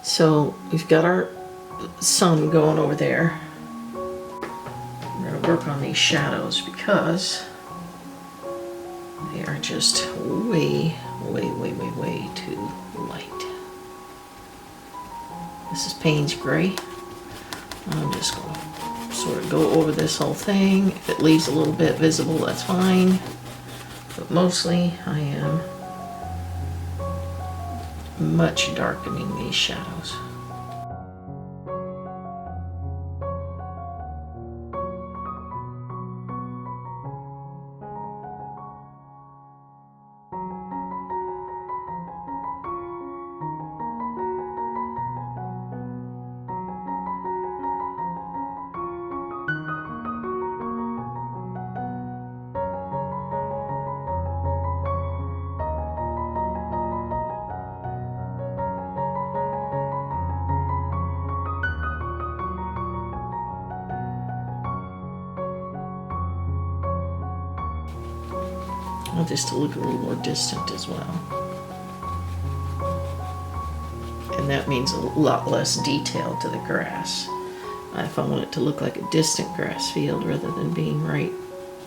So we've got our sun going over there. We're going to work on these shadows because they are just way too light. This is Payne's Gray. I'm just going to sort of go over this whole thing. If it leaves a little bit visible, that's fine. But mostly I am much darkening these shadows. I want this to look a little more distant as well. And that means a lot less detail to the grass. If I want it to look like a distant grass field rather than being right,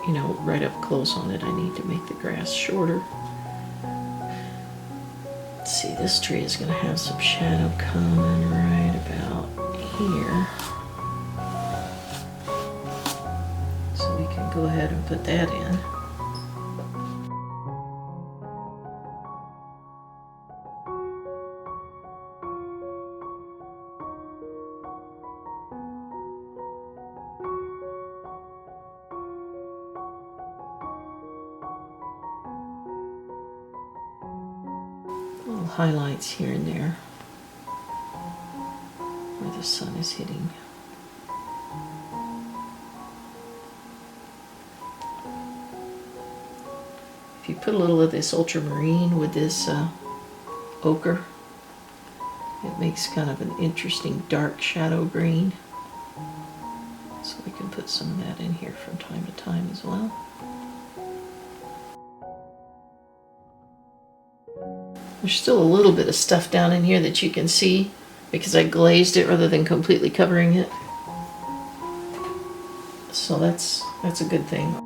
you know, right up close on it, I need to make the grass shorter. Let's see, this tree is going to have some shadow coming right about here. So we can go ahead and put that in. Little highlights here and there where the sun is hitting. If you put a little of this ultramarine with this ochre, it makes kind of an interesting dark shadow green. So we can put some of that in here from time to time as well. There's still a little bit of stuff down in here that you can see because I glazed it rather than completely covering it. So that's a good thing.